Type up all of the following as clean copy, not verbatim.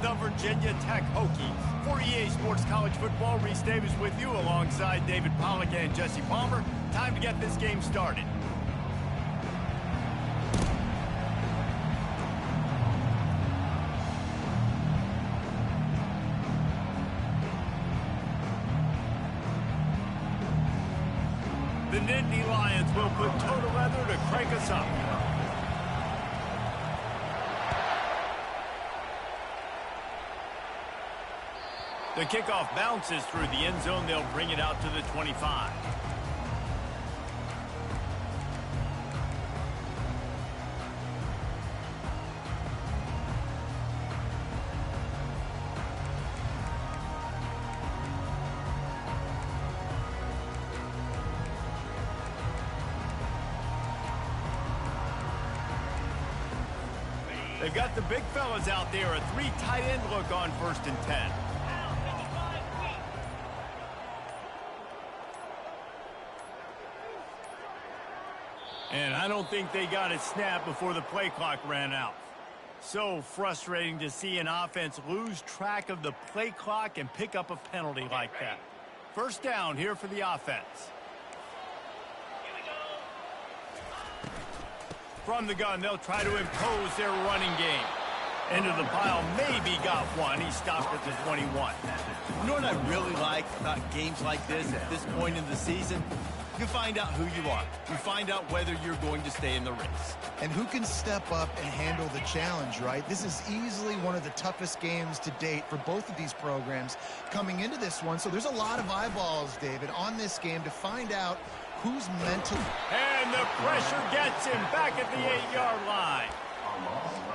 the Virginia Tech Hokies. For EA Sports College Football, Reese Davis with you alongside David Pollack and Jesse Palmer. Time to get this game started. The Nittany Lions will put toe to leather to crank us up. The kickoff bounces through the end zone. They'll bring it out to the 25. They've got the big fellas out there. A 3 tight end look on 1st and 10. And I don't think they got a snap before the play clock ran out. So frustrating to see an offense lose track of the play clock and pick up a penalty like that. First down here for the offense. From the gun, they'll try to impose their running game. Into the pile, maybe got one. He stopped at the 21. You know what I really like about games like this at this point in the season? You find out who you are. You find out whether you're going to stay in the race. And who can step up and handle the challenge, right? This is easily one of the toughest games to date for both of these programs coming into this one. So there's a lot of eyeballs, David, on this game to find out who's mental. And the pressure gets him back at the 8-yard line.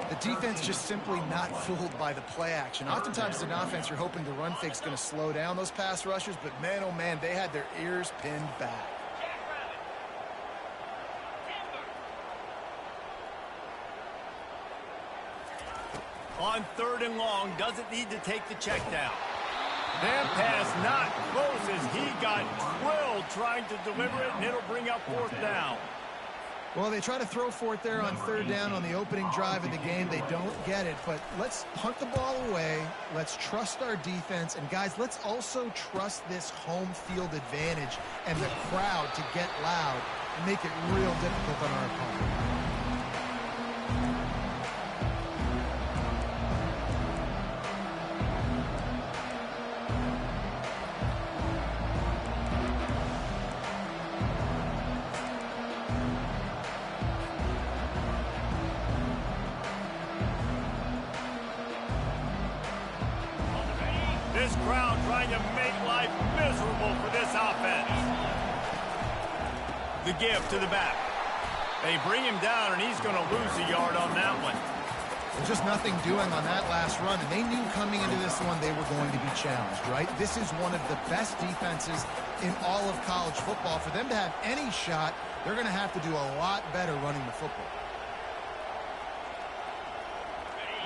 The defense just simply not fooled by the play action. Oftentimes as an offense, you're hoping the run fake's going to slow down those pass rushers, but man, oh man, they had their ears pinned back. On 3rd and long, doesn't need to take the check down. That pass not close as he got drilled trying to deliver it, and it'll bring up 4th down. Well, they try to throw for it there on 3rd down on the opening drive of the game. They don't get it, but let's punt the ball away. Let's trust our defense. And, guys, let's also trust this home field advantage and the crowd to get loud and make it real difficult on our opponent. This crowd trying to make life miserable for this offense. The give to the back. They bring him down, and he's going to lose a yard on that one. There's just nothing doing on that last run, and they knew coming into this one they were going to be challenged, right? This is one of the best defenses in all of college football. For them to have any shot, they're going to have to do a lot better running the football.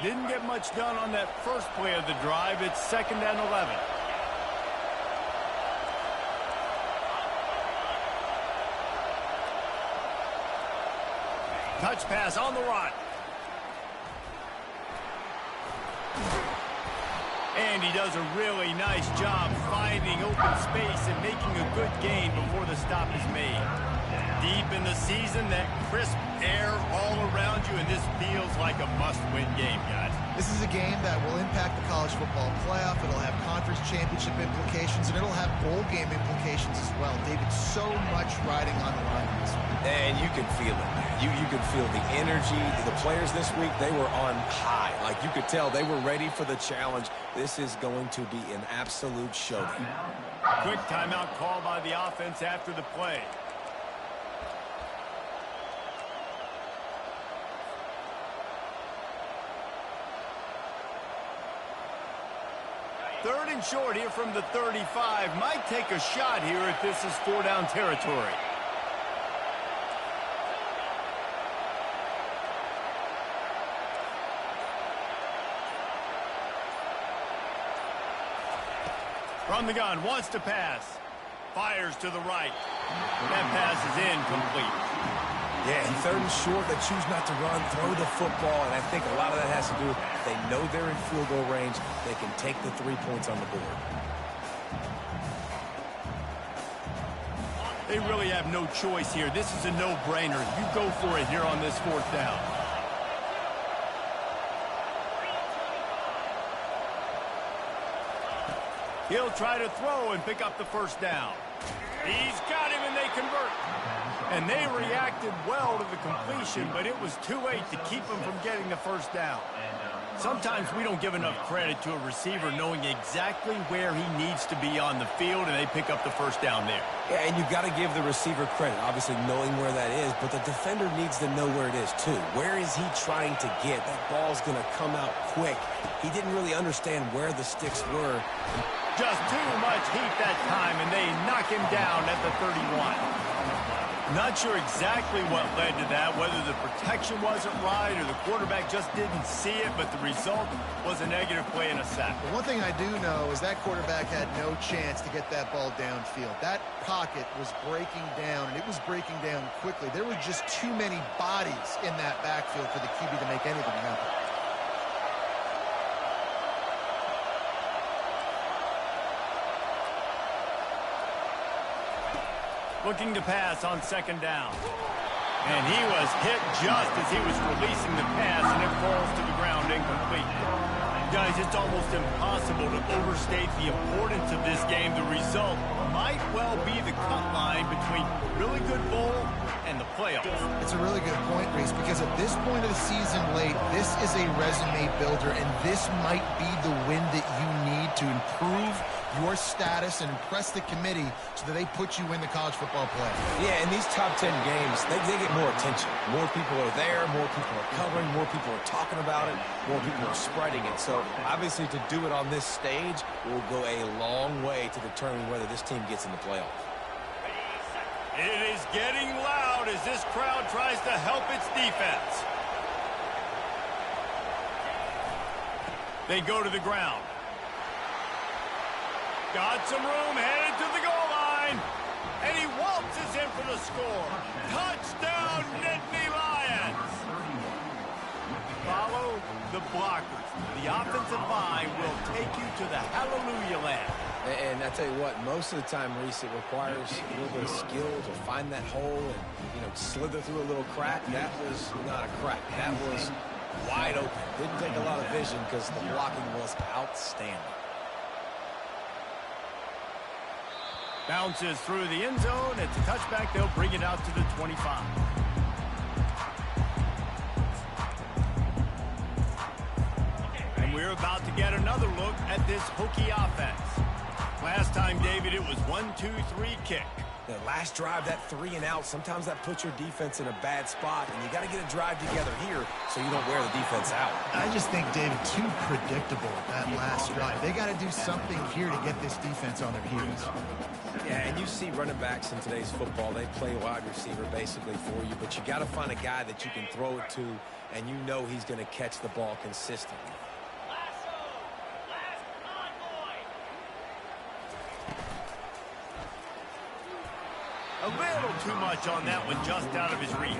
Didn't get much done on that first play of the drive. It's 2nd and 11. Touch pass on the run. And he does a really nice job finding open space and making a good gain before the stop is made. Deep in the season, that crisp air all around you, and this feels like a must-win game, guys. This is a game that will impact the college football playoff. It'll have conference championship implications, and it'll have bowl game implications as well. David, so much riding on the line this week. And you can feel it, man. You can feel the energy. The players this week, they were on high. Like, you could tell they were ready for the challenge. This is going to be an absolute showdown. Quick timeout call by the offense after the play. 3rd and short here from the 35. Might take a shot here if this is 4-down territory. From the gun, wants to pass. Fires to the right. That pass is incomplete. Yeah, and third and short, they choose not to run, throw the football, and I think a lot of that has to do with they know they're in field goal range. They can take the 3 points on the board. They really have no choice here. This is a no-brainer. You go for it here on this 4th down. He'll try to throw and pick up the 1st down. He's got him, and they convert. And they reacted well to the completion, but it was too late to keep him from getting the 1st down. Sometimes we don't give enough credit to a receiver knowing exactly where he needs to be on the field, and they pick up the 1st down there. Yeah, and you've got to give the receiver credit, obviously knowing where that is, but the defender needs to know where it is too. Where is he trying to get? That ball's going to come out quick. He didn't really understand where the sticks were. Just too much heat that time, and they knock him down at the 31. Not sure exactly what led to that, whether the protection wasn't right or the quarterback just didn't see it, but the result was a negative play and a sack. The one thing I do know is that quarterback had no chance to get that ball downfield. That pocket was breaking down, and it was breaking down quickly. There were just too many bodies in that backfield for the QB to make anything happen. Looking to pass on 2nd down. And he was hit just as he was releasing the pass, and it falls to the ground incomplete. Guys, it's almost impossible to overstate the importance of this game. The result might well be the cut line between really good bowl and the playoffs. It's a really good point, Reese, because at this point of the season late, this is a resume builder, and this might be the win that you need to improve your status and impress the committee so that they put you in the college football play. Yeah, in these top 10 games, they get more attention. More people are there, more people are covering, more people are talking about it, more people are spreading it. So, obviously, to do it on this stage will go a long way to determine whether this team gets in the playoffs. It is getting loud as this crowd tries to help its defense. They go to the ground. Got some room, headed to the goal line. And he waltzes in for the score. Touchdown, Nittany Lions. Follow the blockers. The offensive line will take you to the hallelujah land. And I tell you what, most of the time, Reese, it requires a little bit of skill to find that hole and, slither through a little crack. That was not a crack. That was wide open. Didn't take a lot of vision because the blocking was outstanding. Bounces through the end zone. It's a touchback. They'll bring it out to the 25. And we're about to get another look at this Hokie offense. Last time, David, it was 1-2-3 kick. The last drive, that 3 and out, sometimes that puts your defense in a bad spot, and you got to get a drive together here so you don't wear the defense out. I just think, David, too predictable that last drive. They got to do something here to get this defense on their heels. Yeah, and you see running backs in today's football, they play wide receiver basically for you, but you got to find a guy that you can throw it to, and you know he's going to catch the ball consistently. A little too much on that one, just out of his reach.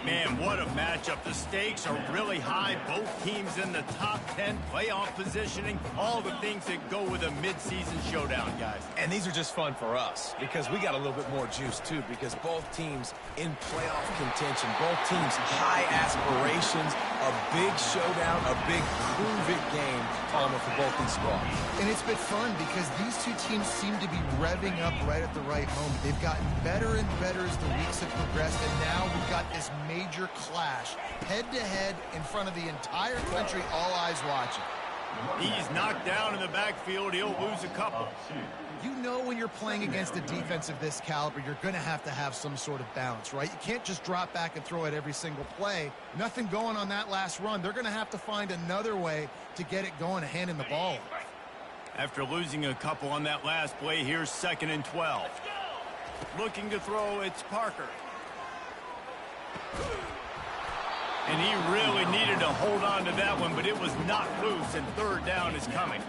Man, what a matchup. The stakes are really high. Both teams in the top 10, playoff positioning, all the things that go with a midseason showdown, guys. And these are just fun for us because we got a little bit more juice, too, because both teams in playoff contention, both teams high aspirations, a big showdown, a big prove-it game, Palmer, for both these squads. And it's been fun because these two teams seem to be revving up right at the right moment. They've gotten better and better as the weeks have progressed, and now we've got this major clash, head-to-head in front of the entire country, all eyes watching. He's knocked down in the backfield. He'll lose a couple. You know when you're playing against a defense of this caliber, you're going to have some sort of balance, right? You can't just drop back and throw it every single play. Nothing going on that last run. They're going to have to find another way to get it going and handing the ball. After losing a couple on that last play, here's 2nd and 12. Looking to throw, it's Parker. And he really needed to hold on to that one, but it was not loose, and 3rd down is coming.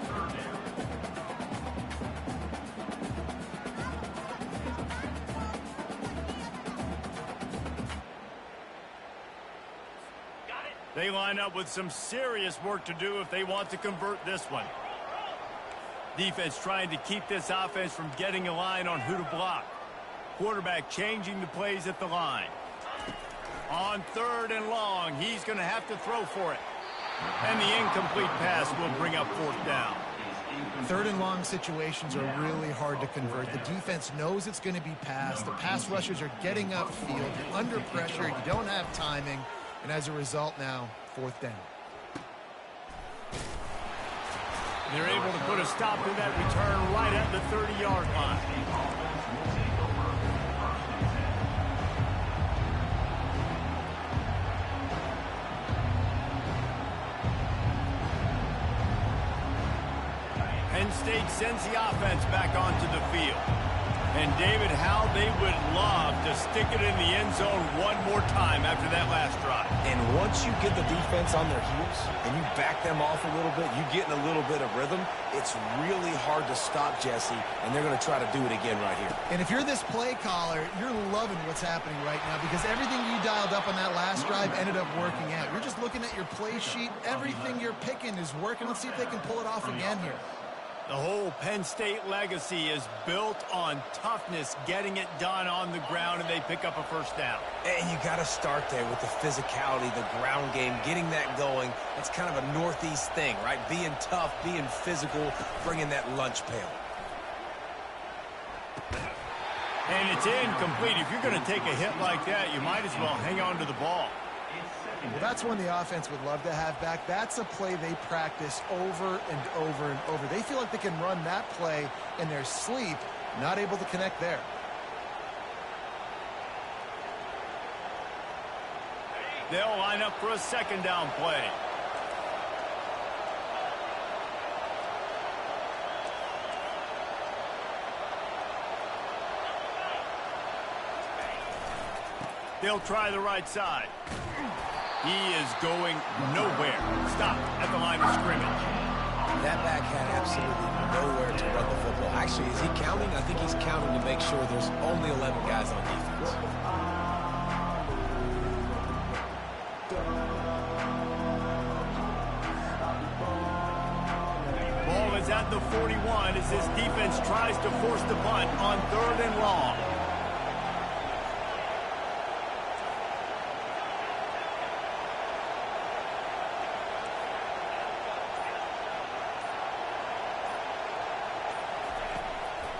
They line up with some serious work to do if they want to convert this one. Defense trying to keep this offense from getting a line on who to block. Quarterback changing the plays at the line. On 3rd and long, he's going to have to throw for it. And the incomplete pass will bring up 4th down. 3rd and long situations are really hard to convert. The defense knows it's going to be passed. The pass rushers are getting upfield. You're under pressure. You don't have timing. And as a result now, 4th down. They're able to put a stop to that return right at the 30-yard line. Penn State sends the offense back onto the field. And, David, how they would love to stick it in the end zone one more time after that last drive. And once you get the defense on their heels and you back them off a little bit, you get in a little bit of rhythm, it's really hard to stop Jesse, and they're going to try to do it again right here. And if you're this play caller, you're loving what's happening right now because everything you dialed up on that last drive ended up working out. You're just looking at your play sheet. Everything you're picking is working. Let's see if they can pull it off again here. The whole Penn State legacy is built on toughness, getting it done on the ground, and they pick up a 1st down. And you got to start there with the physicality, the ground game, getting that going. That's kind of a Northeast thing, right? Being tough, being physical, bringing that lunch pail. And it's incomplete. If you're going to take a hit like that, you might as well hang on to the ball. Well, that's one the offense would love to have back. That's a play they practice over and over and over. They feel like they can run that play in their sleep, not able to connect there. They'll line up for a 2nd down play. They'll try the right side. He is going nowhere. Stop at the line of scrimmage. That back had absolutely nowhere to run the football. Actually, is he counting? I think he's counting to make sure there's only 11 guys on defense. Ball is at the 41 as this defense tries to force the punt on 3rd and long.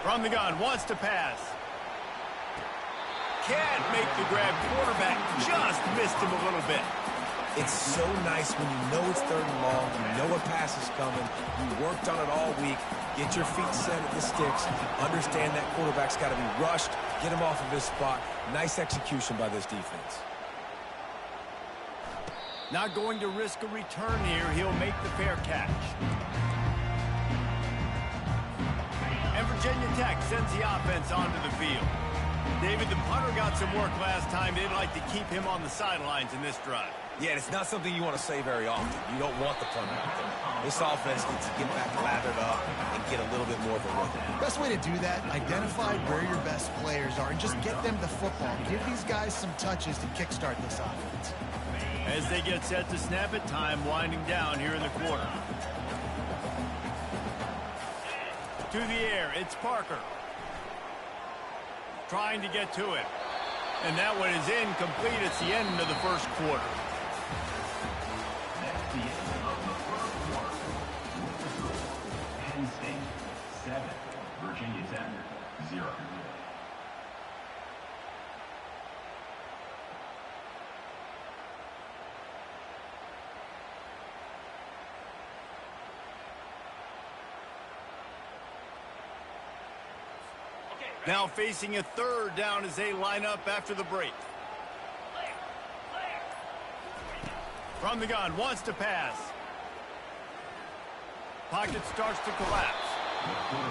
From the gun, wants to pass. Can't make the grab. Quarterback just missed him a little bit. It's so nice when you know it's 3rd and long, you know a pass is coming, you worked on it all week, get your feet set at the sticks, understand that quarterback's got to be rushed, get him off of his spot. Nice execution by this defense. Not going to risk a return here. He'll make the fair catch. And Virginia Tech sends the offense onto the field. David, the punter got some work last time. They'd like to keep him on the sidelines in this drive. Yeah, it's not something you want to say very often. You don't want the punter out there. This offense needs to get back lathered up and get a little bit more of a rhythm. Best way to do that, identify where your best players are and just get them the football. Give these guys some touches to kickstart this offense. As they get set to snap it, time winding down here in the quarter. To the air, it's Parker. Trying to get to it. And that one is incomplete. It's the end of the 1st quarter. That's the end of the 1st quarter. Penn State 7, Virginia Tech 0. Now facing a 3rd down as they line up after the break. From the gun, wants to pass. Pocket starts to collapse.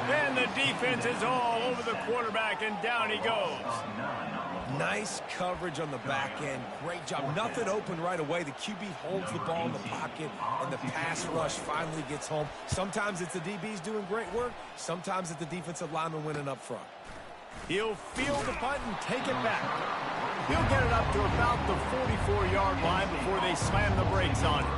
And the defense is all over the quarterback, and down he goes. Nice coverage on the back end. Great job. Nothing open right away. The QB holds the ball in the pocket, and the pass rush finally gets home. Sometimes it's the DBs doing great work. Sometimes it's the defensive lineman winning up front. He'll field the punt and take it back. He'll get it up to about the 44-yard line before they slam the brakes on it.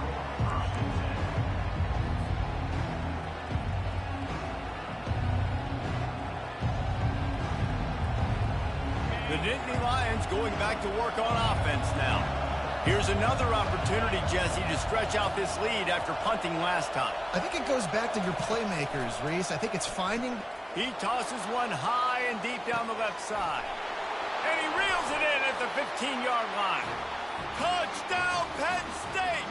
The Nittany Lions going back to work on offense now. Here's another opportunity, Jesse, to stretch out this lead after punting last time. I think it goes back to your playmakers, Reese. I think it's finding... He tosses one high and deep down the left side. And he reels it in at the 15-yard line. Touchdown, Penn State!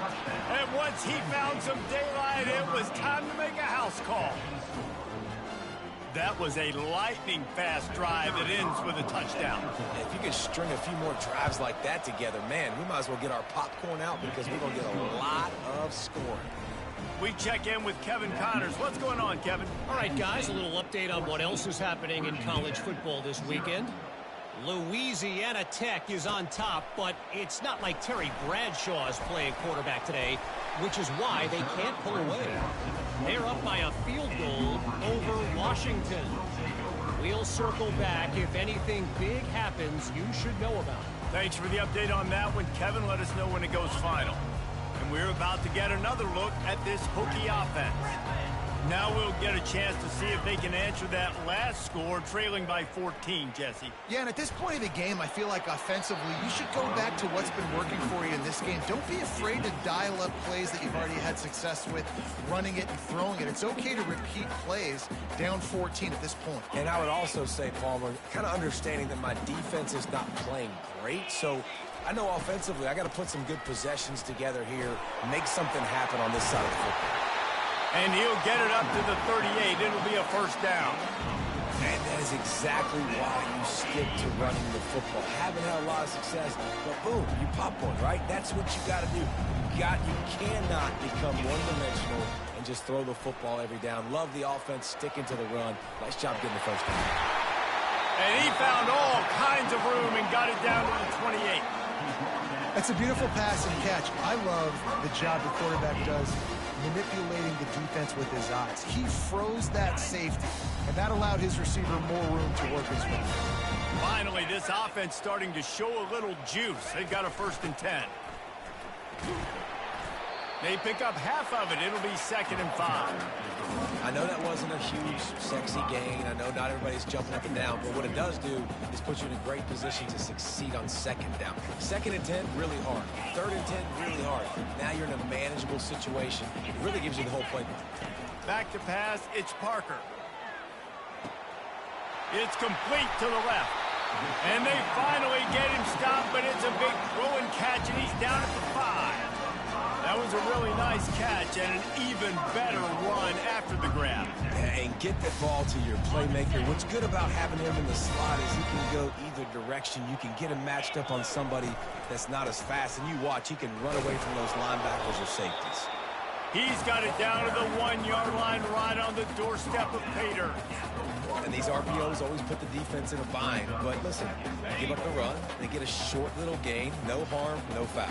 And once he found some daylight, it was time to make a house call. That was a lightning-fast drive that ends with a touchdown. If you could string a few more drives like that together, man, we might as well get our popcorn out because we're going to get a lot of scoring. We check in with Kevin Connors. What's going on, Kevin? All right, guys, a little update on what else is happening in college football this weekend. Louisiana Tech is on top, but it's not like Terry Bradshaw is playing quarterback today, which is why they can't pull away. They're up by a field goal over Washington. We'll circle back. If anything big happens, you should know about it. Thanks for the update on that one, Kevin. Let us know when it goes final. And we're about to get another look at this Hokie offense. Now we'll get a chance to see if they can answer that last score, trailing by 14, Jesse. Yeah, and at this point of the game, I feel like offensively, you should go back to what's been working for you in this game. Don't be afraid to dial up plays that you've already had success with, running it and throwing it. It's okay to repeat plays down 14 at this point. And I would also say, Palmer, kind of understanding that my defense is not playing great, so I know offensively I got to put some good possessions together here, make something happen on this side of the football. And he'll get it up to the 38. It'll be a first down. And that is exactly why you stick to running the football. Haven't had a lot of success, but boom, you pop one, right? That's what you got to do. You cannot become one-dimensional and just throw the football every down. Love the offense sticking to the run. Nice job getting the first down. And he found all kinds of room and got it down to the 28. That's a beautiful pass and catch. I love the job the quarterback does manipulating the defense with his eyes. He froze that safety, and that allowed his receiver more room to work his way. Finally, this offense starting to show a little juice. They've got a 1st and 10. They pick up half of it. It'll be 2nd and 5. I know that wasn't a huge, sexy gain. I know not everybody's jumping up and down, but what it does do is put you in a great position to succeed on 2nd down. 2nd and 10, really hard. 3rd and 10, really hard. Now you're in a manageable situation. It really gives you the whole playbook. Back to pass, it's Parker. It's complete to the left. And they finally get him stopped, but it's a big throw and catch, and he's down at the 5. That was a really nice catch and an even better run after the grab. And get the ball to your playmaker. What's good about having him in the slot is he can go either direction. You can get him matched up on somebody that's not as fast, and you watch, he can run away from those linebackers or safeties. He's got it down to the 1-yard line right on the doorstep of Pater. And these RPOs always put the defense in a bind. But listen, give up the run. They get a short little gain. No harm, no foul.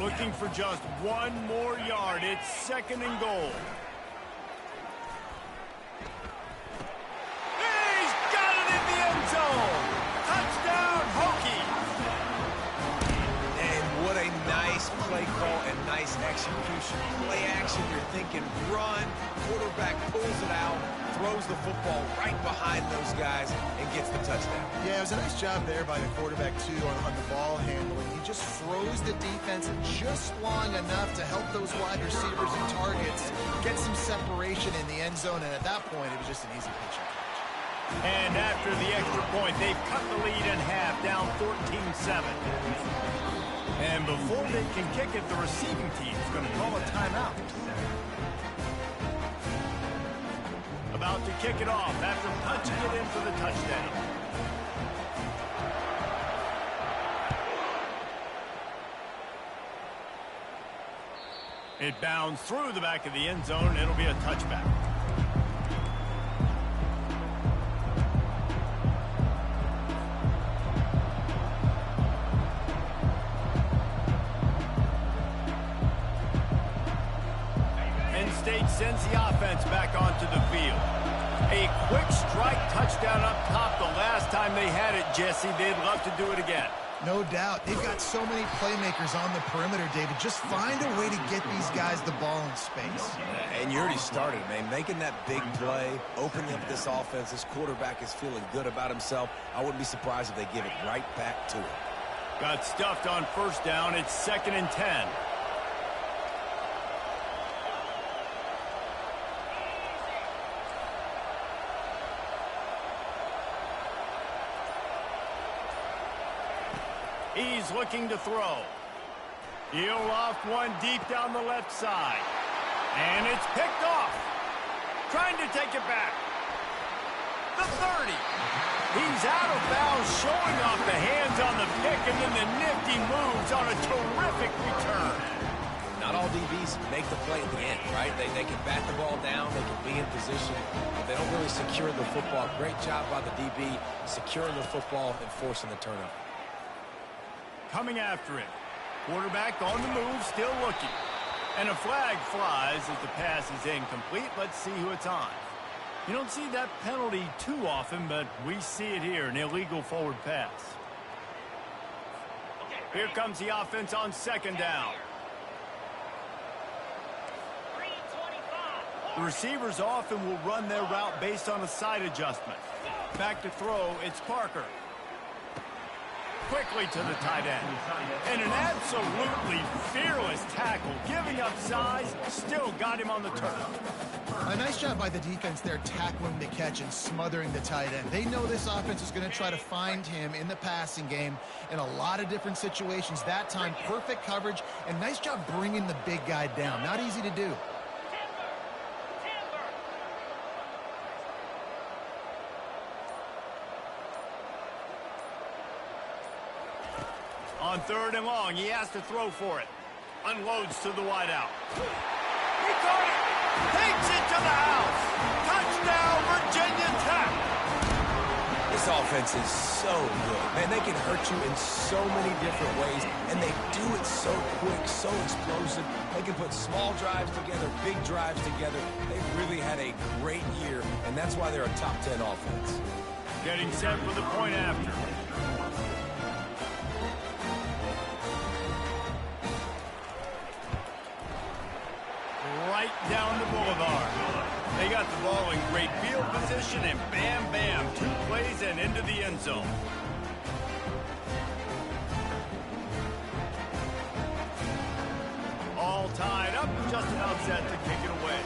Looking for just one more yard. It's 2nd and goal. He's got it in the end zone. Touchdown, Hokie. And what a nice play call and nice execution. Play action, you're thinking run. Quarterback pulls it out, throws the football right behind those guys, and gets the touchdown. Yeah, it was a nice job there by the quarterback, too, on the ball handling. He just froze the defense just long enough to help those wide receivers and targets get some separation in the end zone, and at that point, it was just an easy pitch and catch. And after the extra point, they've cut the lead in half, down 14-7. And before they can kick it, the receiving team is going to call a timeout. About to kick it off after punching it in for the touchdown. It bounds through the back of the end zone, and it'll be a touchback. State sends the offense back onto the field. A quick strike touchdown up top the last time they had it, Jesse. They'd love to do it again. No doubt. They've got so many playmakers on the perimeter, David. Just find a way to get these guys the ball in space. And you already started, man. Making that big play, opening up this offense. This quarterback is feeling good about himself. I wouldn't be surprised if they give it right back to him. Got stuffed on first down. It's 2nd and 10. He's looking to throw. He'll off one deep down the left side. And it's picked off. Trying to take it back. The 30. He's out of bounds, showing off the hands on the pick, and then the nifty moves on a terrific return. Not all DBs make the play at the end, right? They can bat the ball down, they can be in position, but they don't really secure the football. Great job by the DB securing the football and forcing the turnover. Coming after it. Quarterback on the move, still looking. And a flag flies as the pass is incomplete. Let's see who it's on. You don't see that penalty too often, but we see it here, an illegal forward pass. Here comes the offense on 2nd down. The receivers often will run their route based on a side adjustment. Back to throw, it's Parker. Quickly to the tight end. And an absolutely fearless tackle. Giving up size, still got him on the turn. A nice job by the defense there, tackling the catch and smothering the tight end. They know this offense is going to try to find him in the passing game in a lot of different situations. That time, perfect coverage, and nice job bringing the big guy down. Not easy to do. On 3rd and long, he has to throw for it. Unloads to the wideout. He caught it! Takes it to the house! Touchdown, Virginia Tech! This offense is so good. Man, they can hurt you in so many different ways, and they do it so quick, so explosive. They can put small drives together, big drives together. They've really had a great year, and that's why they're a top 10 offense. Getting set for the point after. Right down the boulevard. They got the ball in great field position, and bam, bam, 2 plays and into the end zone. All tied up, just enough set to kick it away.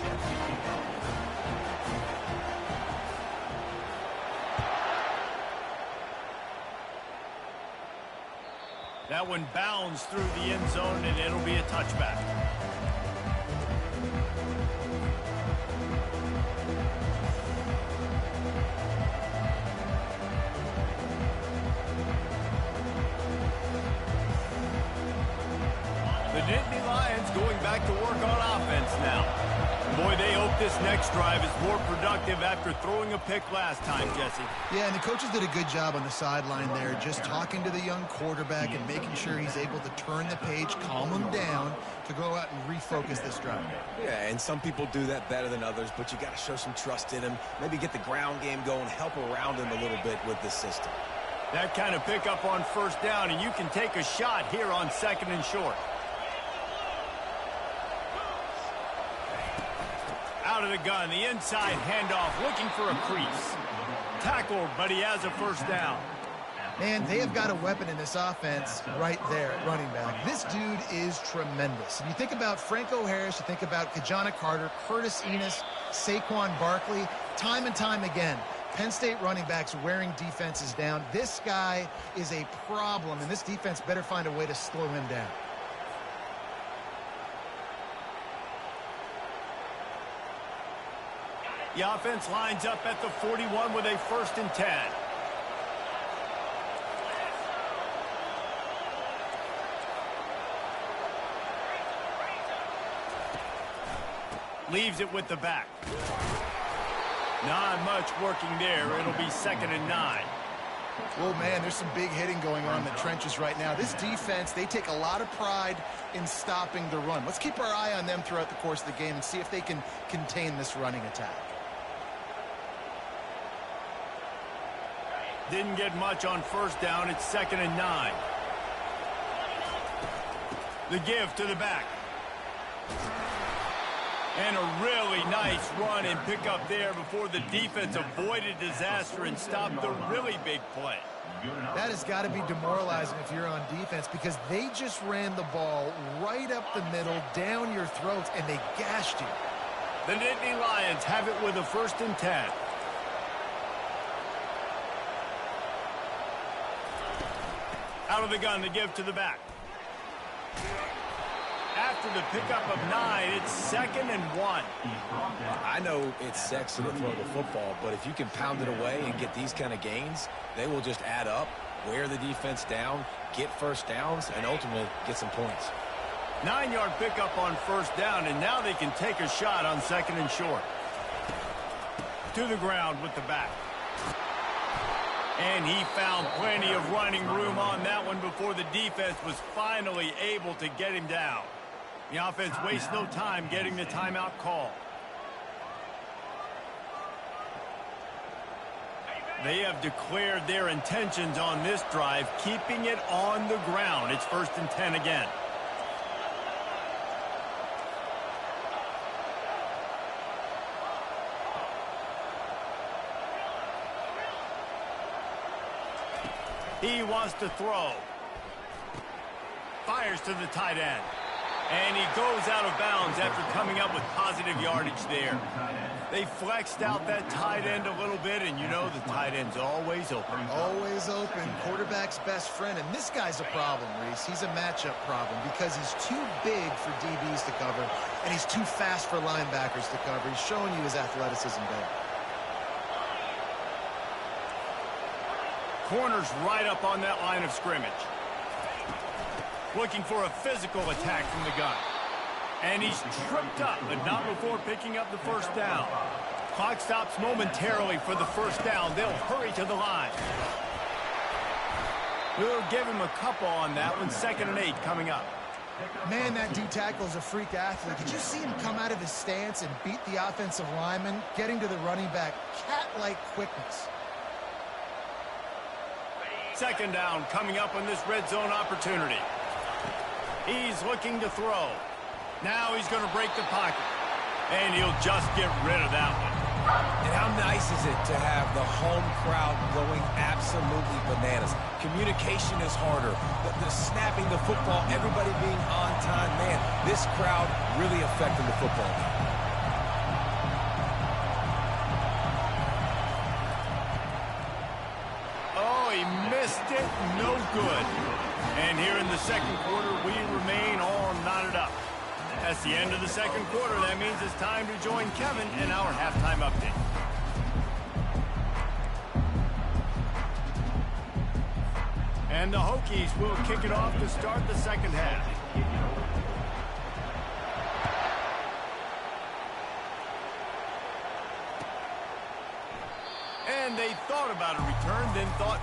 That one bounds through the end zone, and it'll be a touchback. Nittany Lions going back to work on offense now. Boy, they hope this next drive is more productive after throwing a pick last time, Jesse. Yeah, and the coaches did a good job on the sideline there, just talking to the young quarterback and making sure he's able to turn the page, calm him down to go out and refocus this drive. Yeah, and some people do that better than others, but you got to show some trust in him. Maybe get the ground game going, help around him a little bit with this system. That kind of pickup on 1st down, and you can take a shot here on 2nd and short. Out of the gun, the inside handoff, looking for a crease. Tackled, but he has a 1st down. Man, they have got a weapon in this offense right there at running back. This dude is tremendous. And you think about Franco Harris, you think about Kajana Carter, Curtis Enos, Saquon Barkley, time and time again. Penn State running backs wearing defenses down. This guy is a problem, and this defense better find a way to slow him down. The offense lines up at the 41 with a 1st and 10. Leaves it with the back. Not much working there. It'll be 2nd and 9. Well, man, there's some big hitting going on in the trenches right now. This defense, they take a lot of pride in stopping the run. Let's keep our eye on them throughout the course of the game and see if they can contain this running attack. Didn't get much on 1st down. It's 2nd and 9. The give to the back. And a really nice run and pickup there before the defense avoided disaster and stopped the really big play. That has got to be demoralizing if you're on defense because they just ran the ball right up the middle, down your throats, and they gashed you. The Nittany Lions have it with a 1st and 10. Out of the gun to give to the back. After the pickup of 9, it's 2nd and 1. I know it's sexy to throw the football, but if you can pound it away and get these kind of gains, they will just add up, wear the defense down, get first downs, and ultimately get some points. 9-yard pickup on 1st down, and now they can take a shot on 2nd and short. To the ground with the back. And he found plenty of running room on that one before the defense was finally able to get him down. The offense wastes no time getting the timeout call. They have declared their intentions on this drive, keeping it on the ground. It's 1st and 10 again. He wants to throw. Fires to the tight end. And he goes out of bounds after coming up with positive yardage there. They flexed out that tight end a little bit, and you know the tight end's always open. Always open. Quarterback's best friend. And this guy's a problem, Reese. He's a matchup problem because he's too big for DBs to cover, and he's too fast for linebackers to cover. He's showing you his athleticism there. Corner's right up on that line of scrimmage. Looking for a physical attack from the gun. And he's tripped up, but not before picking up the 1st down. Clock stops momentarily for the 1st down. They'll hurry to the line. We'll give him a couple on that one. 2nd and 8 coming up. Man, that D-tackle is a freak athlete. Did you see him come out of his stance and beat the offensive lineman, getting to the running back? Cat-like quickness. 2nd down coming up on this red zone opportunity. He's looking to throw. Now he's going to break the pocket. And he'll just get rid of that one. And how nice is it to have the home crowd going absolutely bananas? Communication is harder. The snapping the football, everybody being on time. Man, this crowd really affecting the football game. Oh, he missed it. No good. And here in the 2nd quarter, we remain all knotted up. That's the end of the 2nd quarter. That means it's time to join Kevin in our halftime update. And the Hokies will kick it off to start the 2nd half. And they thought about a return, then thought...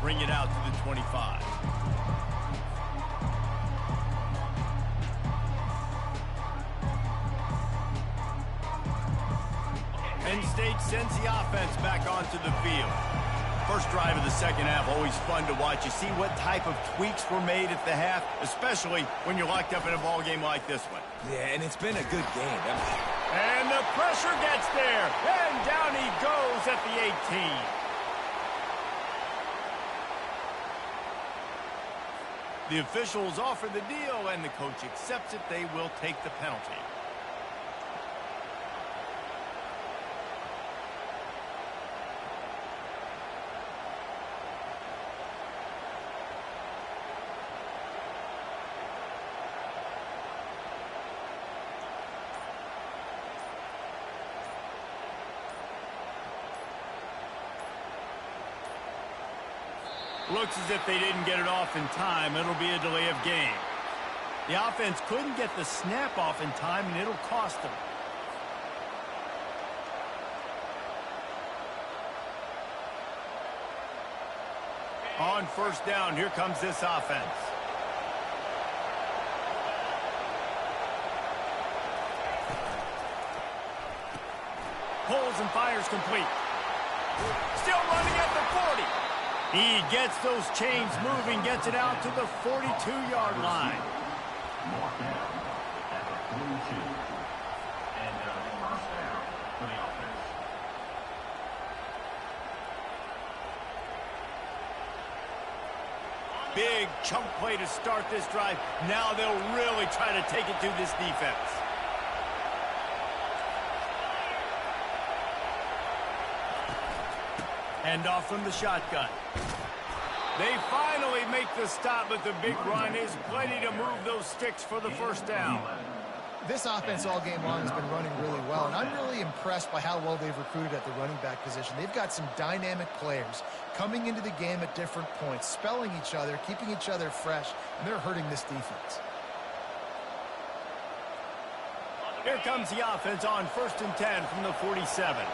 bring it out to the 25. Penn State sends the offense back onto the field. First drive of the second half, always fun to watch. You see what type of tweaks were made at the half, especially when you're locked up in a ball game like this one. Yeah, and it's been a good game. And the pressure gets there, and down he goes at the 18. The officials offer the deal, and the coach accepts it. They will take the penalty. Looks as if they didn't get it off in time. It'll be a delay of game. The offense couldn't get the snap off in time, and it'll cost them. On first down, here comes this offense. Pulls and fires complete. Still running at the 40. He gets those chains moving, gets it out to the 42-yard line. Mark down at the 42. And first down for the offense. Big chunk play to start this drive. Now they'll really try to take it to this defense. Hand off from the shotgun. They finally make the stop, but the big run is plenty to move those sticks for the first down. This offense all game long has been running really well, and I'm really impressed by how well they've recruited at the running back position. They've got some dynamic players coming into the game at different points, spelling each other, keeping each other fresh, and they're hurting this defense. Here comes the offense on 1st and 10 from the 47.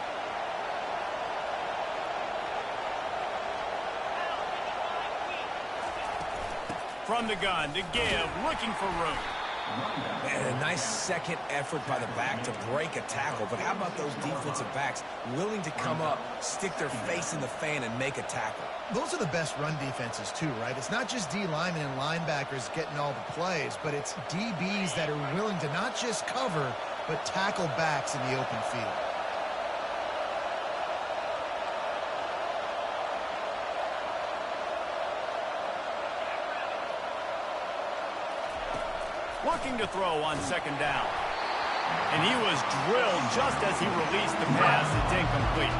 From the gun to give, looking for room. And a nice second effort by the back to break a tackle. But how about those defensive backs willing to come up, stick their face in the fan, and make a tackle? Those are the best run defenses, too, right? It's not just D linemen and linebackers getting all the plays, but it's DBs that are willing to not just cover, but tackle backs in the open field. Looking to throw on 2nd down. And he was drilled just as he released the pass. It's incomplete.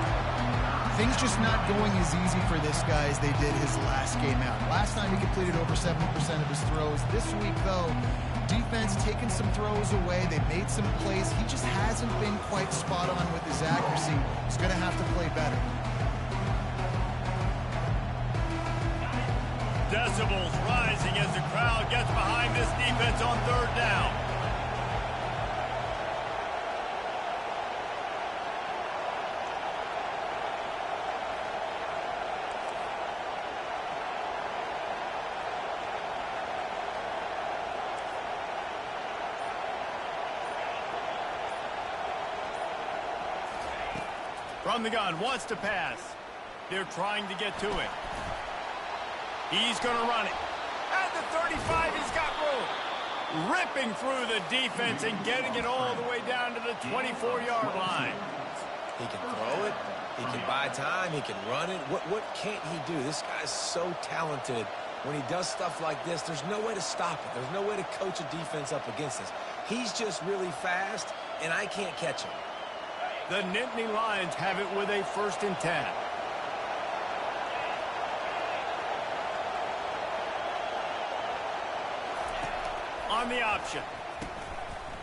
Things just not going as easy for this guy as they did his last game out. Last time he completed over 70% of his throws. This week, though, defense taking some throws away. They made some plays. He just hasn't been quite spot on with his accuracy. He's going to have to play better. Decibels rising as the crowd gets behind this defense on 3rd down. From the gun, wants to pass. They're trying to get to it. He's going to run it. At the 35, he's got room. Ripping through the defense and getting it all the way down to the 24-yard line. He can throw it. He can buy time. He can run it. What can't he do? This guy's so talented. When he does stuff like this, there's no way to stop it. There's no way to coach a defense up against this. He's just really fast, and I can't catch him. The Nittany Lions have it with a 1st and 10. On the option.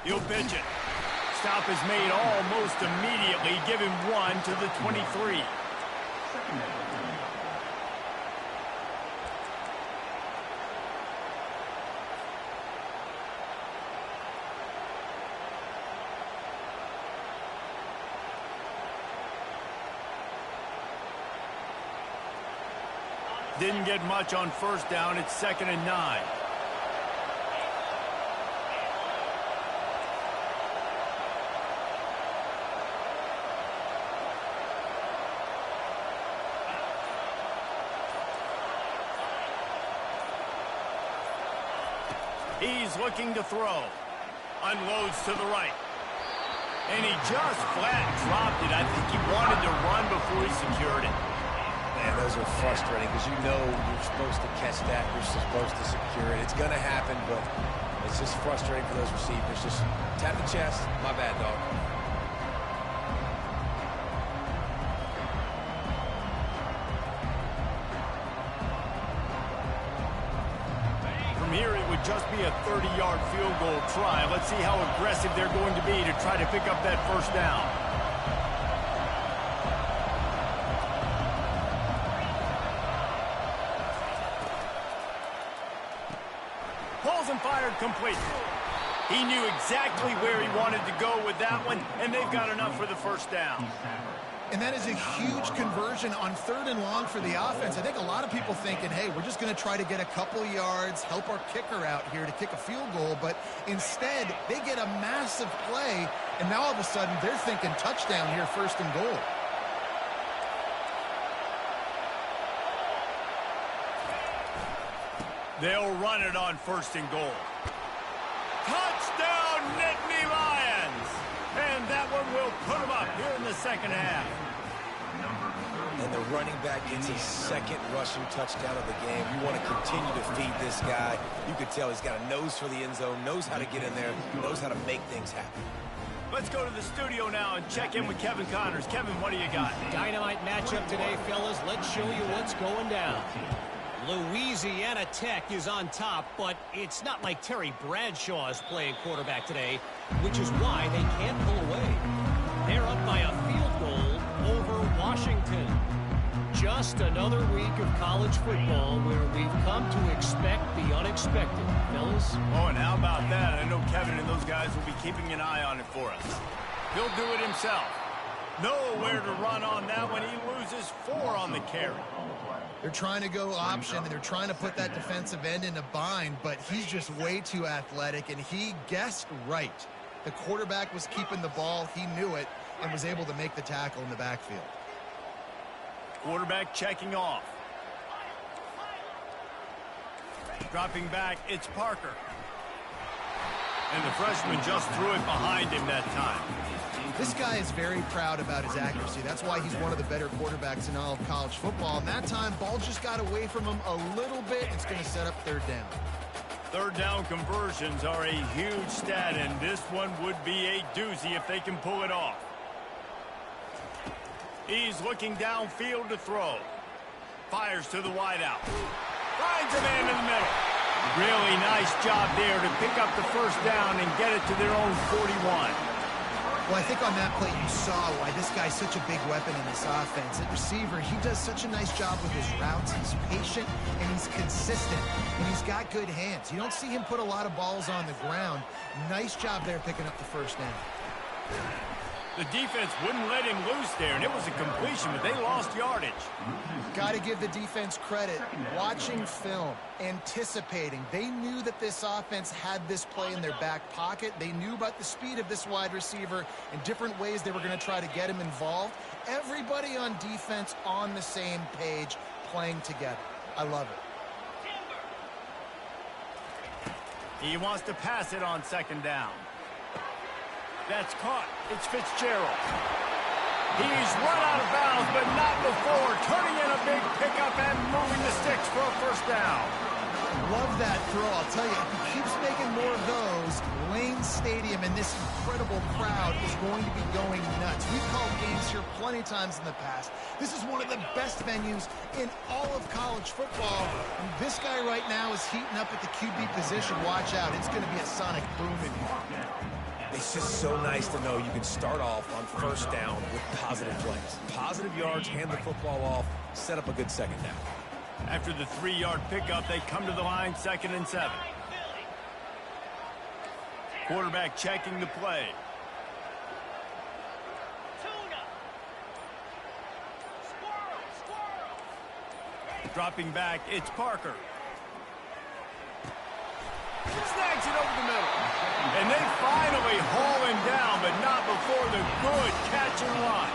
He'll pitch it. Stop is made almost immediately. Give him 1 to the 23. Didn't get much on first down. It's 2nd and 9. He's looking to throw. Unloads to the right. And he just flat dropped it. I think he wanted to run before he secured it. Man, those are frustrating because you know you're supposed to catch that. You're supposed to secure it. It's going to happen, but it's just frustrating for those receivers. Just tap the chest. My bad, dog. From here, it would just be a 30-yard field goal try. Let's see how aggressive they're going to be to try to pick up that first down. Pulls and fired complete. He knew exactly where he wanted to go with that one, and they've got enough for the first down. And that is a huge conversion on 3rd and long for the offense. I think a lot of people thinking, hey, we're just going to try to get a couple yards, help our kicker out here to kick a field goal. But instead, they get a massive play, and now all of a sudden they're thinking touchdown here, 1st and goal. They'll run it on 1st and goal. Touchdown, Nittany Lions! And that one will put them up here in the 2nd half. And the running back gets his 2nd rushing touchdown of the game. You want to continue to feed this guy. You could tell he's got a nose for the end zone, knows how to get in there, knows how to make things happen. Let's go to the studio now and check in with Kevin Connors. Kevin, what do you got? Dynamite matchup today, fellas. Let's show you what's going down. Louisiana Tech is on top, but it's not like Terry Bradshaw is playing quarterback today, which is why they can't pull away. They're up by a field goal over Washington. Just another week of college football where we've come to expect the unexpected, fellas. Oh, and how about that? I know Kevin and those guys will be keeping an eye on it for us. He'll do it himself. Nowhere to run on that one. He loses 4 on the carry. They're trying to go option, and they're trying to put that defensive end in a bind, but he's just way too athletic, and he guessed right. The quarterback was keeping the ball. He knew it and was able to make the tackle in the backfield. Quarterback checking off. Dropping back, it's Parker. And the freshman just threw it behind him that time. This guy is very proud about his accuracy. That's why he's one of the better quarterbacks in all of college football. And that time, ball just got away from him a little bit. It's going to set up 3rd down. 3rd down conversions are a huge stat, and this one would be a doozy if they can pull it off. He's looking downfield to throw. Fires to the wideout. Finds a man in the middle. Really nice job there to pick up the first down and get it to their own 41. Well, I think on that play you saw why this guy's such a big weapon in this offense. At receiver, he does such a nice job with his routes. He's patient, and he's consistent, and he's got good hands. You don't see him put a lot of balls on the ground. Nice job there picking up the first down. The defense wouldn't let him loose there, and it was a completion, but they lost yardage. Got to give the defense credit. Watching film, anticipating. They knew that this offense had this play in their back pocket. They knew about the speed of this wide receiver and different ways they were going to try to get him involved. Everybody on defense on the same page, playing together. I love it. He wants to pass it on 2nd down. That's caught. It's Fitzgerald. He's run out of bounds, but not before. Turning in a big pickup and moving the sticks for a first down. Love that throw. I'll tell you, if he keeps making more of those, Lane Stadium and this incredible crowd is going to be going nuts. We've called games here plenty of times in the past. This is one of the best venues in all of college football. And this guy right now is heating up at the QB position. Watch out. It's going to be a sonic boom in here. It's just so nice to know you can start off on 1st down with positive plays. Positive yards, hand the football off, set up a good 2nd down. After the 3-yard pickup, they come to the line 2nd and 7. Quarterback checking the play. Dropping back, it's Parker. Snags it over the middle. And they finally haul him down, but not before the good catch and run.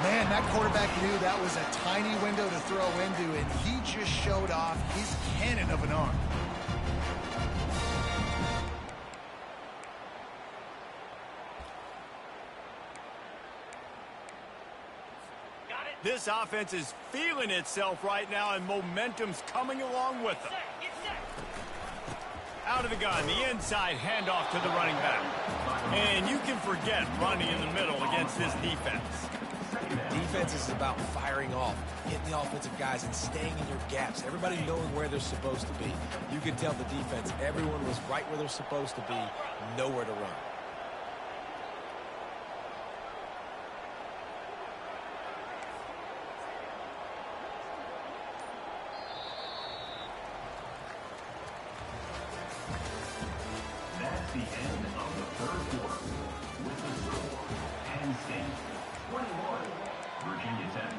Man, that quarterback knew that was a tiny window to throw into, and he just showed off his cannon of an arm. This offense is feeling itself right now, and momentum's coming along with them. Out of the gun, the inside handoff to the running back. And you can forget running in the middle against this defense. Defense is about firing off, hitting the offensive guys and staying in your gaps. Everybody knowing where they're supposed to be. You can tell the defense, everyone was right where they're supposed to be, nowhere to run. That's the end of the third quarter. With the score, Penn State 21, Virginia Tech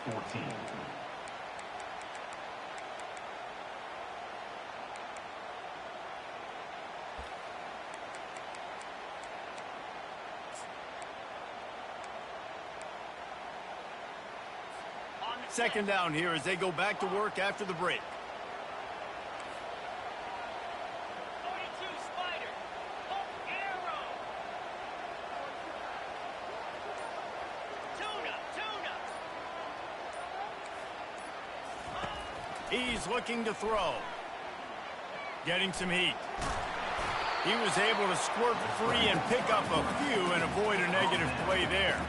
14. Second down here as they go back to work after the break. He's looking to throw. Getting some heat. He was able to squirt free and pick up a few and avoid a negative play there.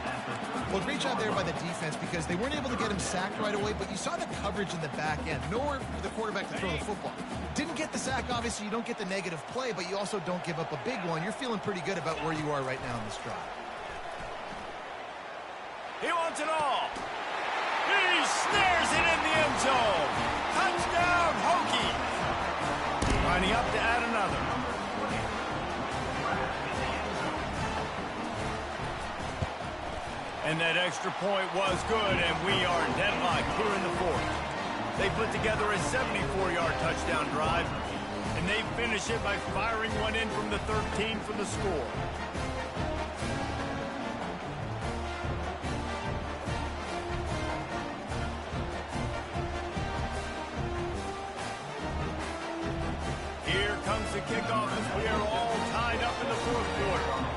Well, great job there by the defense because they weren't able to get him sacked right away, but you saw the coverage in the back end. Nowhere for the quarterback to throw the football. Didn't get the sack, obviously. You don't get the negative play, but you also don't give up a big one. You're feeling pretty good about where you are right now in this drive. He wants it all. He snares it in the end zone. Touchdown, Hokies. Lining up to add another. And that extra point was good, and we are deadlocked here in the fourth. They put together a 74-yard touchdown drive, and they finish it by firing one in from the 13 for the score. Here comes the kickoff as we are all tied up in the fourth quarter.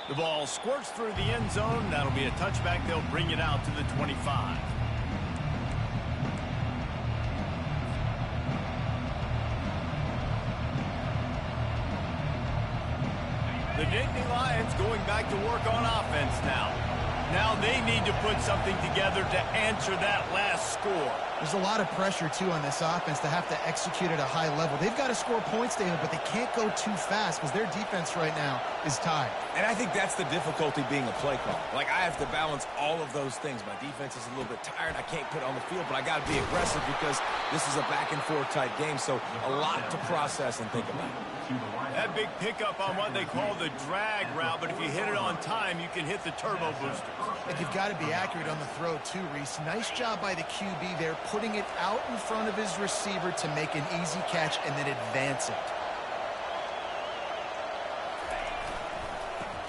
The ball squirts through the end zone. That'll be a touchback. They'll bring it out to the 25. The Nittany Lions going back to work on offense now. Now they need to put something together to answer that last score. There's a lot of pressure, too, on this offense to have to execute at a high level. They've got to score points, David, but they can't go too fast because their defense right now is tied. And I think that's the difficulty being a play caller. Like, I have to balance all of those things. My defense is a little bit tired. I can't put it on the field, but I got to be aggressive because this is a back-and-forth type game, so a lot to process and think about. That big pickup on what they call the drag route, but if you hit it on time, you can hit the turbo boosters. And you've got to be accurate on the throw, too, Reese. Nice job by the QB there, putting it out in front of his receiver to make an easy catch and then advance it.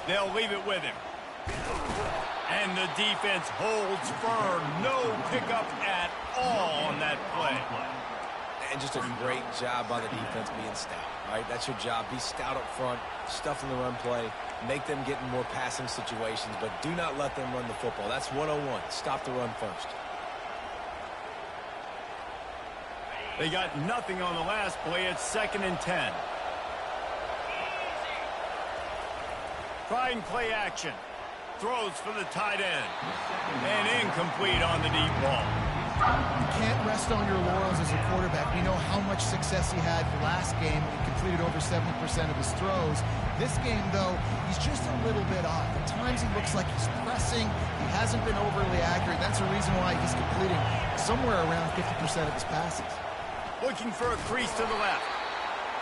They'll leave it with him. And the defense holds firm. No pickup at all on that play. And just a great job by the defense being stout, right? That's your job. Be stout up front, stuff in the run play, make them get in more passing situations, but do not let them run the football. That's 101. Stop the run first. They got nothing on the last play. It's 2nd and 10. Trying play action. Throws for the tight end. And incomplete on the deep ball. You can't rest on your laurels as a quarterback. We know how much success he had last game. He completed over 70% of his throws. This game, though, he's just a little bit off. At times he looks like he's pressing. He hasn't been overly accurate. That's the reason why he's completing somewhere around 50% of his passes. Looking for a crease to the left.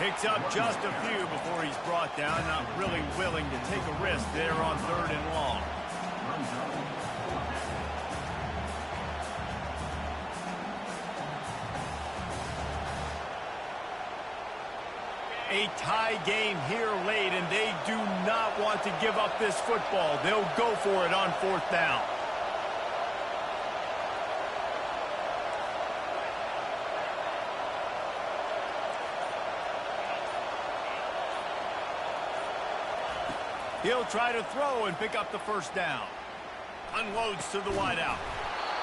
Picks up just a few before he's brought down. Not really willing to take a risk there on 3rd and long. A tie game here late, and they do not want to give up this football. They'll go for it on 4th down. He'll try to throw and pick up the 1st down. Unloads to the wideout.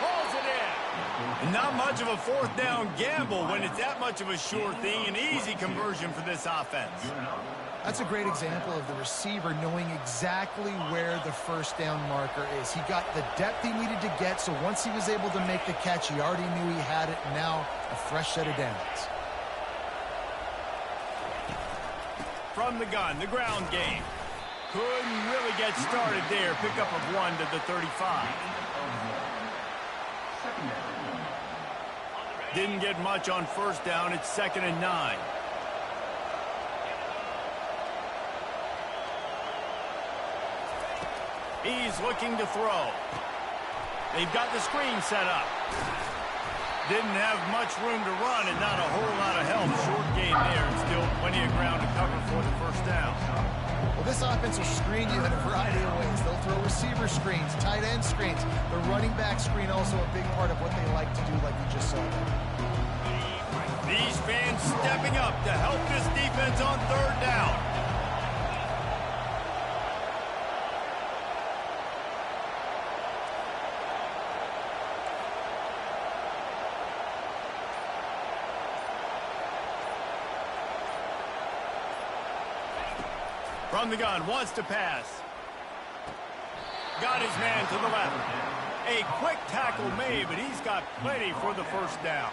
Pulls it in. And not much of a 4th down gamble when it's that much of a sure thing. An easy conversion for this offense. That's a great example of the receiver knowing exactly where the 1st down marker is. He got the depth he needed to get, so once he was able to make the catch, he already knew he had it. Now a fresh set of downs. From the gun, the ground game. Couldn't really get started there. Pickup of 1 to the 35. Didn't get much on 1st down. It's 2nd and 9. He's looking to throw. They've got the screen set up. Didn't have much room to run and not a whole lot of help. Short gain there and still plenty of ground to cover for the 1st down. Well, this offense will screen you in a variety of ways. They'll throw receiver screens, tight end screens. The running back screen also a big part of what they like to do, like you just saw. These fans stepping up to help this defense on 3rd down. From the gun, wants to pass. Got his man to the left. A quick tackle made, but he's got plenty for the 1st down.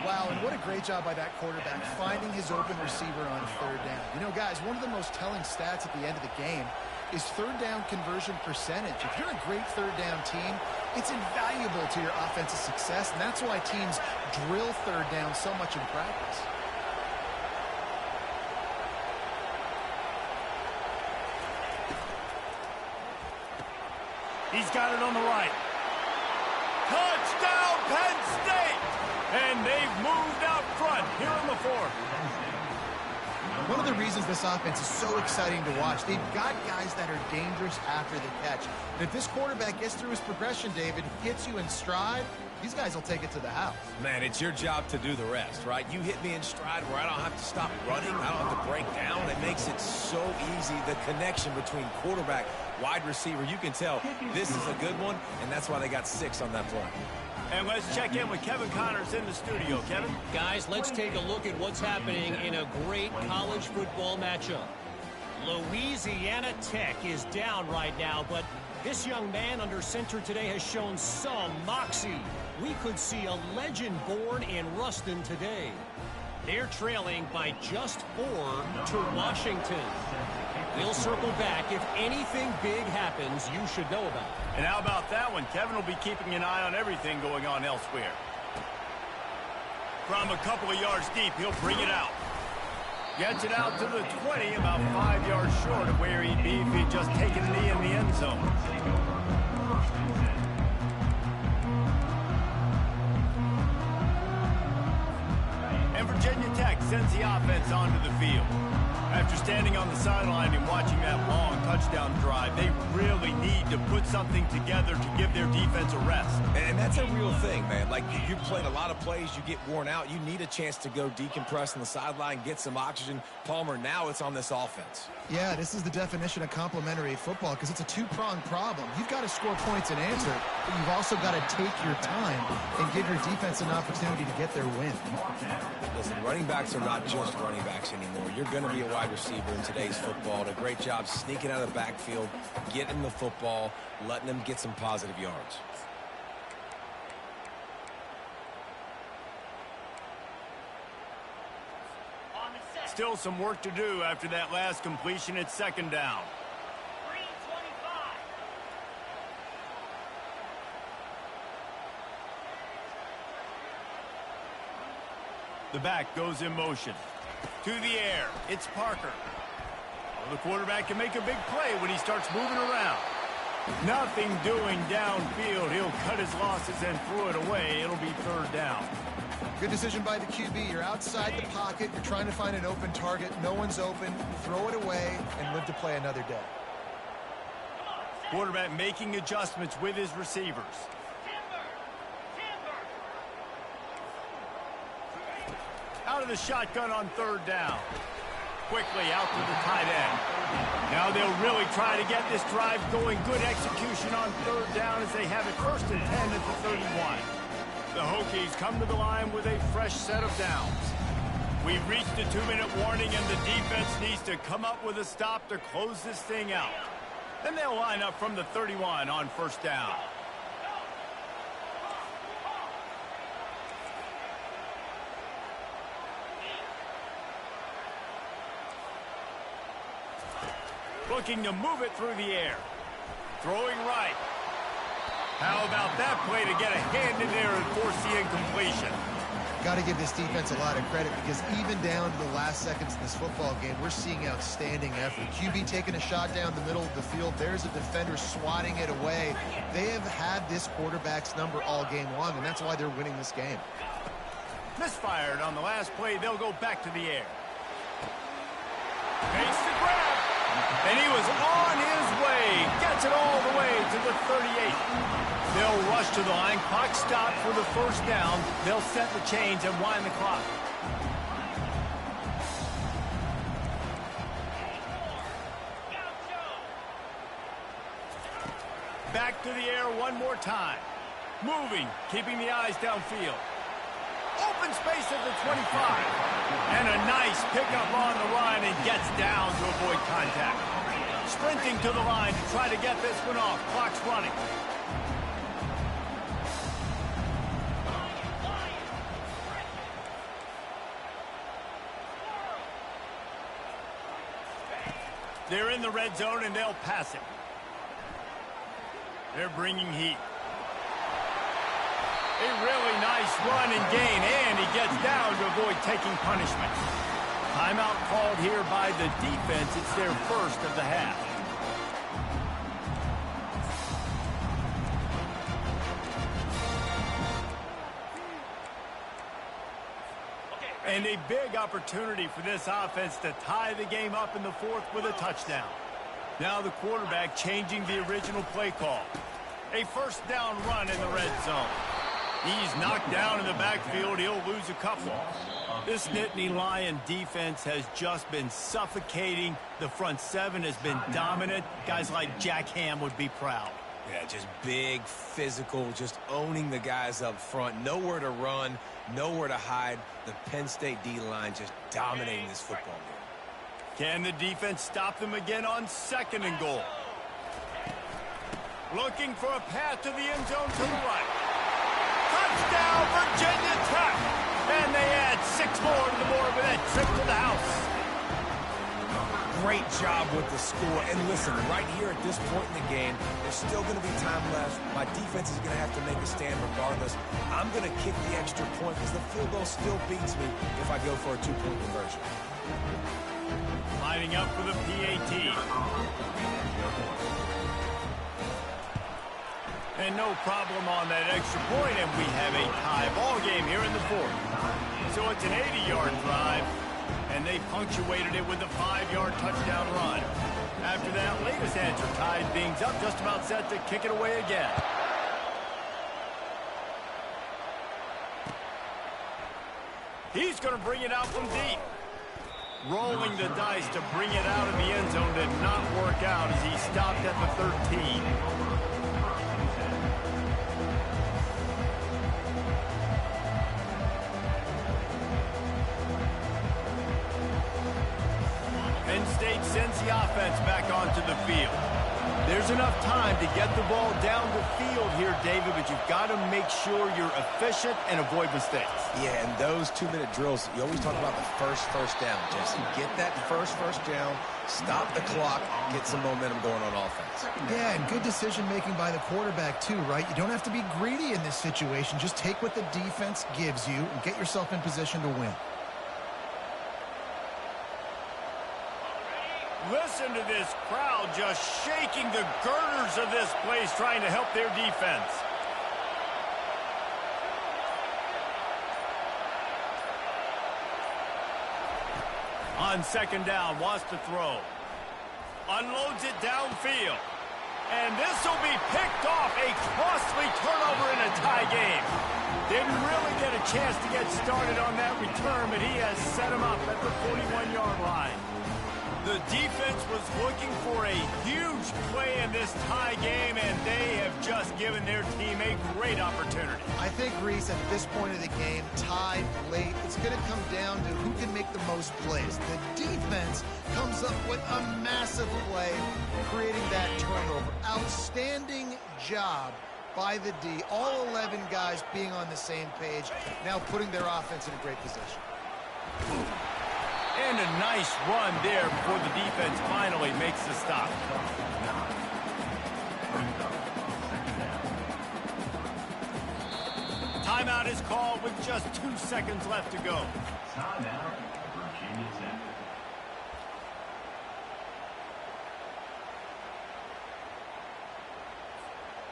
Wow, and what a great job by that quarterback finding his open receiver on 3rd down. You know, guys, one of the most telling stats at the end of the game is 3rd down conversion percentage. If you're a great 3rd down team, it's invaluable to your offensive success, and that's why teams drill 3rd down so much in practice. He's got it on the right. Touchdown, Penn State! And they've moved out front here in the 4th. One of the reasons this offense is so exciting to watch, they've got guys that are dangerous after the catch. And if this quarterback gets through his progression, David, hits you in stride, these guys will take it to the house. Man, it's your job to do the rest, right? You hit me in stride where I don't have to stop running. I don't have to break down. It makes it so easy. The connection between quarterback, wide receiver, you can tell this is a good one, and that's why they got 6 on that play. And let's check in with Kevin Connors in the studio. Kevin? Guys, let's take a look at what's happening in a great college football matchup. Louisiana Tech is down right now, but this young man under center today has shown some moxie. We could see a legend born in Ruston today. They're trailing by just 4 to Washington. We'll circle back. If anything big happens, you should know about it. And how about that one? Kevin will be keeping an eye on everything going on elsewhere. From a couple of yards deep, he'll bring it out. Gets it out to the 20, about 5 yards short of where he'd be if he'd just taken a knee in the end zone. And Virginia Tech sends the offense onto the field. After standing on the sideline and watching that long touchdown drive, they really need to put something together to give their defense a rest. And that's a real thing, man. Like, you've played a lot of plays, you get worn out. You need a chance to go decompress on the sideline, get some oxygen. Palmer, now it's on this offense. Yeah, this is the definition of complementary football because it's a two-pronged problem. You've got to score points and answer, but you've also got to take your time and give your defense an opportunity to get their win. Listen, running backs are not just running backs anymore. You're going to be a wide receiver in today's football. Did a great job sneaking out of the backfield, getting the football, letting them get some positive yards. Still some work to do after that last completion at 2nd down. The back goes in motion. To the air. It's Parker. Well, the quarterback can make a big play when he starts moving around. Nothing doing downfield. He'll cut his losses and throw it away. It'll be third down. Good decision by the QB. You're outside the pocket. You're trying to find an open target. No one's open. Throw it away and live to play another day. Quarterback making adjustments with his receivers. Out of the shotgun on third down. Quickly out to the tight end. Now they'll really try to get this drive going. Good execution on third down as they have it 1st and 10 at the 31. The Hokies come to the line with a fresh set of downs. We've reached the 2-minute warning, and the defense needs to come up with a stop to close this thing out. Then they'll line up from the 31 on 1st down. Looking to move it through the air. Throwing right. How about that play to get a hand in there and force the incompletion? Got to give this defense a lot of credit because even down to the last seconds in this football game, we're seeing outstanding effort. QB taking a shot down the middle of the field. There's a defender swatting it away. They have had this quarterback's number all game long, and that's why they're winning this game. Misfired on the last play. They'll go back to the air. Makes the grab. And he was on his way. Gets it all the way to the 38. They'll rush to the line. Clock stopped for the 1st down. They'll set the chains and wind the clock. Back to the air one more time. Moving, keeping the eyes downfield. Open space at the 25. And a nice pickup on the line and gets down to avoid contact. Sprinting to the line to try to get this one off. Clock's running. They're in the red zone and they'll pass it. They're bringing heat. A really nice run and gain, and he gets down to avoid taking punishment. Timeout called here by the defense. It's their 1st of the half. And a big opportunity for this offense to tie the game up in the 4th with a touchdown. Now the quarterback changing the original play call. A 1st down run in the red zone. He's knocked down in the backfield. He'll lose a couple. This Nittany Lion defense has just been suffocating. The front 7 has been dominant. Guys like Jack Ham would be proud. Yeah, just big, physical, just owning the guys up front. Nowhere to run, nowhere to hide. The Penn State D-line just dominating this football game. Can the defense stop them again on 2nd and goal? Looking for a path to the end zone to the right. Touchdown, Virginia Tech! And they add 6 more to the board with that trip to the house. Great job with the score. And listen, right here at this point in the game, there's still going to be time left. My defense is going to have to make a stand regardless. I'm going to kick the extra point because the field goal still beats me if I go for a 2-point conversion. Lining up for the PAT. And no problem on that extra point, and we have a tie ball game here in the 4th. So it's an 80-yard drive, and they punctuated it with a 5-yard touchdown run. After that latest answer tied things up, just about set to kick it away again. He's going to bring it out from deep. Rolling the dice to bring it out of the end zone did not work out as he stopped at the 13. Penn State sends the offense back onto the field. There's enough time to get the ball down the field here, David, but you've got to make sure you're efficient and avoid mistakes. Yeah, and those 2-minute drills, you always talk about the first down, Jesse. Get that first down, stop the clock, get some momentum going on offense. Yeah, and good decision-making by the quarterback, too, right? You don't have to be greedy in this situation. Just take what the defense gives you and get yourself in position to win. Listen to this crowd just shaking the girders of this place trying to help their defense. On second down, wants to throw. Unloads it downfield. And this will be picked off. A costly turnover in a tie game. Didn't really get a chance to get started on that return, but he has set him up at the 41-yard line. The defense was looking for a huge play in this tie game, and they have just given their team a great opportunity. I think, Reese, at this point of the game, tied late, it's going to come down to who can make the most plays. The defense comes up with a massive play, creating that turnover. Outstanding job by the D. All 11 guys being on the same page, now putting their offense in a great position. And a nice run there before the defense finally makes the stop. Timeout is called with just 2 seconds left to go. Timeout, Virginia Tech.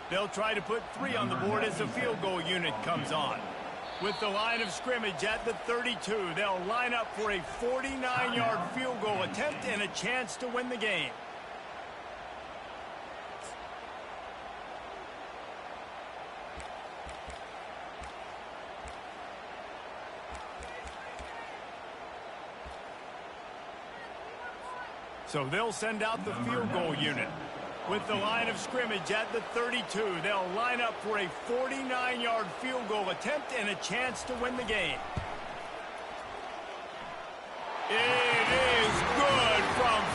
They'll try to put 3 on the board as the field goal unit comes on. With the line of scrimmage at the 32, they'll line up for a 49-yard field goal attempt and a chance to win the game. So they'll send out the field goal unit. With the line of scrimmage at the 32, they'll line up for a 49-yard field goal attempt and a chance to win the game.